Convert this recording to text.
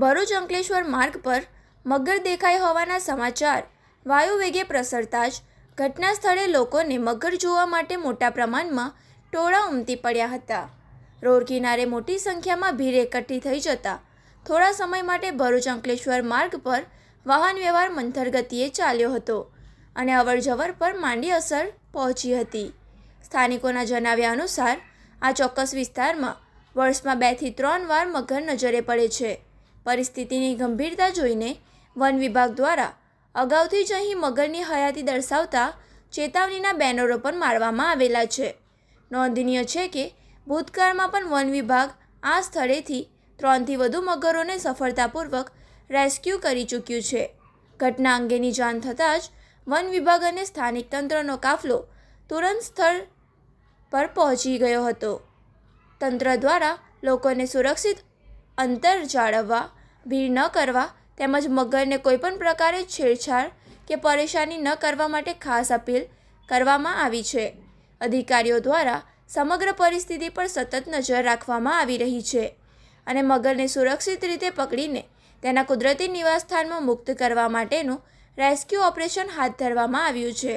ભરૂચ અંકલેશ્વર માર્ગ પર મગર દેખાઈ હોવાના સમાચાર વાયુવેગે પ્રસરતા જ ઘટના સ્થળે લોકોને મગર જોવા માટે મોટા પ્રમાણમાં ટોળા ઉમટી પડ્યા હતા. રોડ કિનારે મોટી સંખ્યામાં ભીડ એકઠી થઈ જતા થોડા સમય માટે ભરૂચ અંકલેશ્વર માર્ગ પર વાહન વ્યવહાર મંથર ગતિએ ચાલ્યો હતો અને અવરજવર પર માંડી અસર પહોંચી હતી. સ્થાનિકોના જણાવ્યા અનુસાર આ ચોક્કસ વિસ્તારમાં વર્ષમાં 2 થી 3 વાર મગર નજરે પડે છે. પરિસ્થિતિની ગંભીરતા જોઈને વન વિભાગ દ્વારા અગાઉથી જ અહીં મગરની હયાતી દર્શાવતા ચેતવણીના બેનરો પણ મારવામાં આવેલા છે. નોંધનીય છે કે ભૂતકાળમાં પણ વન વિભાગ આ સ્થળેથી 3 થી વધુ મગરોને સફળતાપૂર્વક રેસ્ક્યુ કરી ચૂક્યું છે. ઘટના અંગેની જાણ થતાં જ વન વિભાગ અને સ્થાનિક તંત્રનો કાફલો તુરંત સ્થળ પર પહોંચી ગયો હતો. તંત્ર દ્વારા લોકોને સુરક્ષિત અંતર જાળવવા, ભીડ ન કરવા તેમજ મગરને કોઈપણ પ્રકારે છેડછાડ કે પરેશાની ન કરવા માટે ખાસ અપીલ કરવામાં આવી છે. અધિકારીઓ દ્વારા સમગ્ર પરિસ્થિતિ પર સતત નજર રાખવામાં આવી રહી છે અને મગરને સુરક્ષિત રીતે પકડીને તેના કુદરતી નિવાસસ્થાનમાં મુક્ત કરવા માટેનું રેસ્ક્યુ ઓપરેશન હાથ ધરવામાં આવ્યું છે.